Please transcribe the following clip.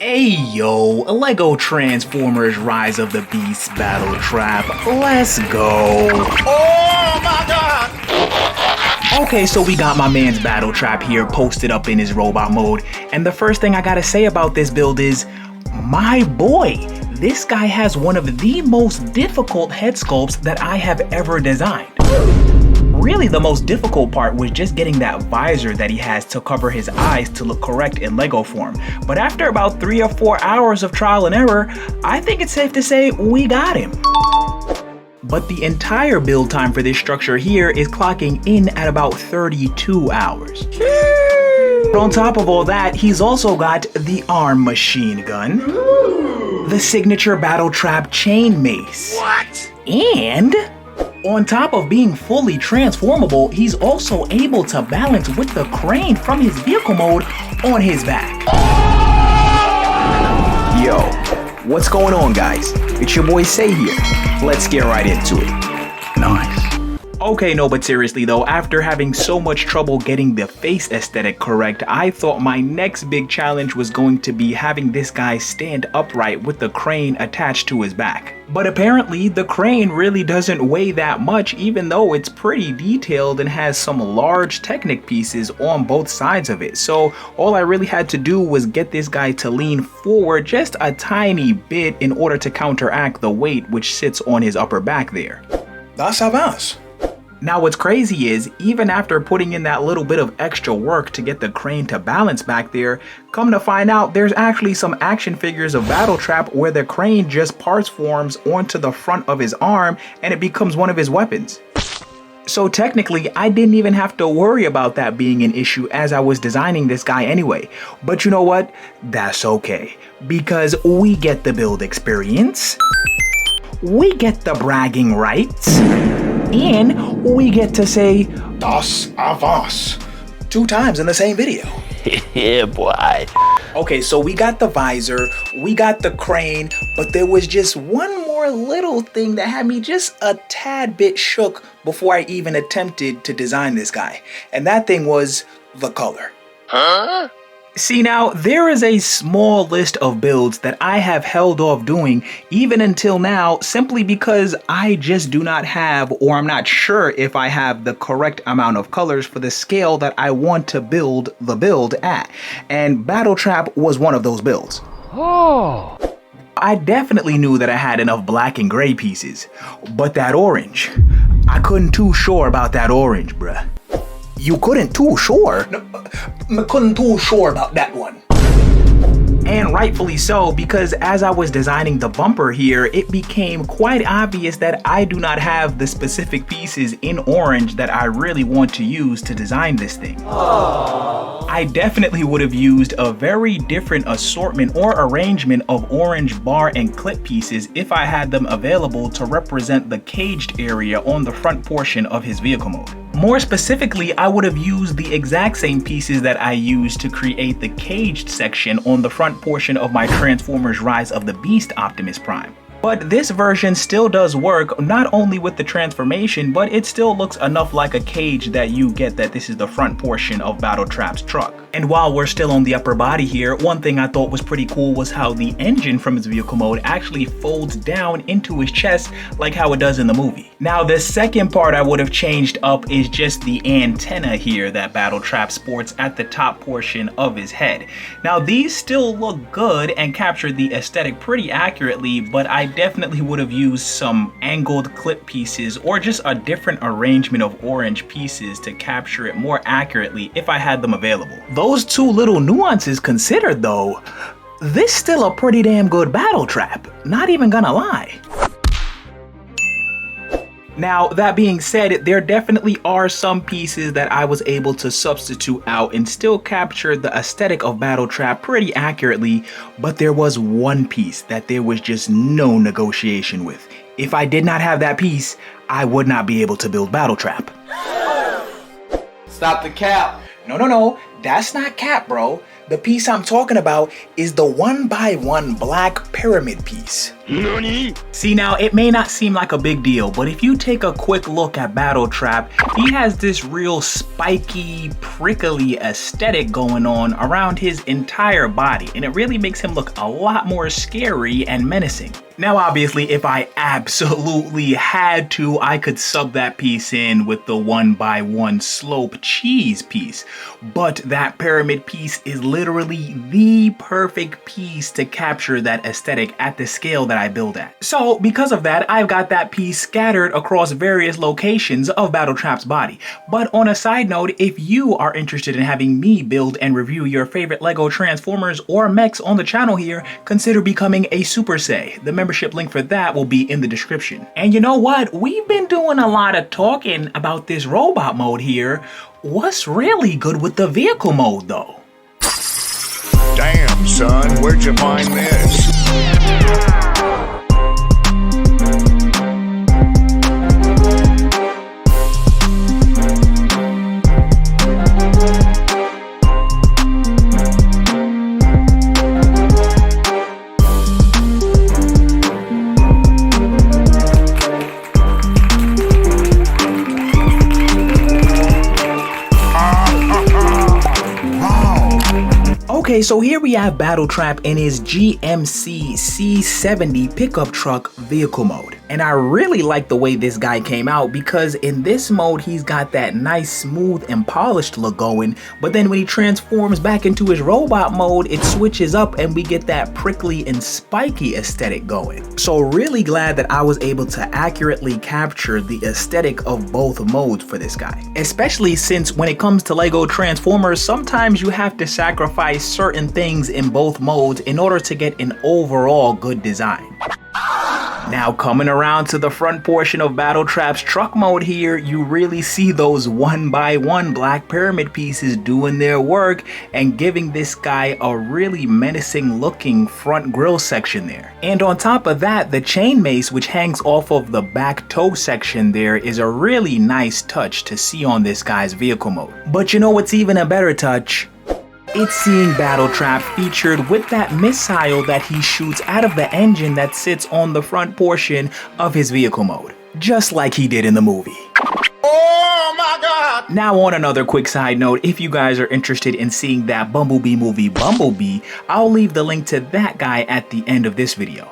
Hey yo, Lego Transformers Rise of the Beast Battletrap. Let's go. Oh my god! Okay, so we got my man's Battletrap here posted up in his robot mode. And the first thing I gotta say about this build is, my boy, this guy has one of the most difficult head sculpts that I have ever designed. Really, the most difficult part was just getting that visor that he has to cover his eyes to look correct in Lego form. But after about 3 or 4 hours of trial and error, I think it's safe to say we got him. But the entire build time for this structure here is clocking in at about 32 hours. But on top of all that, he's also got the arm machine gun, the signature Battletrap chain mace. What? And on top of being fully transformable, he's also able to balance with the crane from his vehicle mode on his back. Yo, what's going on, guys? It's your boy Say here. Let's get right into it. Nice. Okay, no, but seriously though, after having so much trouble getting the face aesthetic correct, I thought my next big challenge was going to be having this guy stand upright with the crane attached to his back. But apparently, the crane really doesn't weigh that much, even though it's pretty detailed and has some large Technic pieces on both sides of it. So all I really had to do was get this guy to lean forward just a tiny bit in order to counteract the weight which sits on his upper back there. That's avance. Now what's crazy is, even after putting in that little bit of extra work to get the crane to balance back there, come to find out there's actually some action figures of Battletrap where the crane just parts forms onto the front of his arm and it becomes one of his weapons. So technically, I didn't even have to worry about that being an issue as I was designing this guy anyway. But you know what? That's okay, because we get the build experience, we get the bragging rights, and we get to say Das avance 2 times in the same video. Yeah, boy. Okay, so we got the visor, we got the crane, but there was just one more little thing that had me just a tad bit shook before I even attempted to design this guy. And that thing was the color. Huh? See, now, there is a small list of builds that I have held off doing even until now simply because I just do not have, or I'm not sure if I have the correct amount of colors for the scale that I want to build the build at. And Battletrap was one of those builds. Oh. I definitely knew that I had enough black and gray pieces, but that orange, I couldn't too sure about that orange, bruh. You couldn't too sure? No, I couldn't too sure about that one. And rightfully so, because as I was designing the bumper here, it became quite obvious that I do not have the specific pieces in orange that I really want to use to design this thing. Aww. I definitely would have used a very different assortment or arrangement of orange bar and clip pieces if I had them available to represent the caged area on the front portion of his vehicle mode. More specifically, I would have used the exact same pieces that I used to create the caged section on the front portion of my Transformers Rise of the Beast Optimus Prime. But this version still does work, not only with the transformation, but it still looks enough like a cage that you get that this is the front portion of Battletrap's truck. And while we're still on the upper body here, one thing I thought was pretty cool was how the engine from his vehicle mode actually folds down into his chest like how it does in the movie. Now the second part I would have changed up is just the antenna here that Battletrap sports at the top portion of his head. Now these still look good and capture the aesthetic pretty accurately, but I definitely would have used some angled clip pieces or just a different arrangement of orange pieces to capture it more accurately if I had them available. Those two little nuances considered though, this still a pretty damn good Battletrap, not even gonna lie. Now, that being said, there definitely are some pieces that I was able to substitute out and still capture the aesthetic of Battletrap pretty accurately, but there was one piece that there was just no negotiation with. If I did not have that piece, I would not be able to build Battletrap. Stop the cap. No, that's not cap, bro. The piece I'm talking about is the 1x1 black pyramid piece. NANI? See, now it may not seem like a big deal, but if you take a quick look at Battletrap, he has this real spiky, prickly aesthetic going on around his entire body, and it really makes him look a lot more scary and menacing. Now obviously, if I absolutely had to, I could sub that piece in with the 1x1 slope cheese piece, but that pyramid piece is literally the perfect piece to capture that aesthetic at the scale that I build at. So because of that, I've got that piece scattered across various locations of Battletrap's body. But on a side note, if you are interested in having me build and review your favorite Lego Transformers or mechs on the channel here, consider becoming a Super Say. The membership link for that will be in the description. And you know what? We've been doing a lot of talking about this robot mode here. What's really good with the vehicle mode though? Damn, son, where'd you find this? Okay, so here we have Battletrap in his GMC C70 pickup truck vehicle mode. And I really like the way this guy came out because in this mode, he's got that nice, smooth, and polished look going. But then when he transforms back into his robot mode, it switches up and we get that prickly and spiky aesthetic going. So really glad that I was able to accurately capture the aesthetic of both modes for this guy. Especially since when it comes to Lego Transformers, sometimes you have to sacrifice certain things in both modes in order to get an overall good design. Now coming around to the front portion of Battletrap's truck mode here, you really see those 1x1 black pyramid pieces doing their work and giving this guy a really menacing looking front grille section there. And on top of that, the chain mace which hangs off of the back toe section there is a really nice touch to see on this guy's vehicle mode. But you know what's even a better touch? It's seeing Battletrap featured with that missile that he shoots out of the engine that sits on the front portion of his vehicle mode, just like he did in the movie. Oh my God! Now on another quick side note, if you guys are interested in seeing that Bumblebee movie Bumblebee, I'll leave the link to that guy at the end of this video.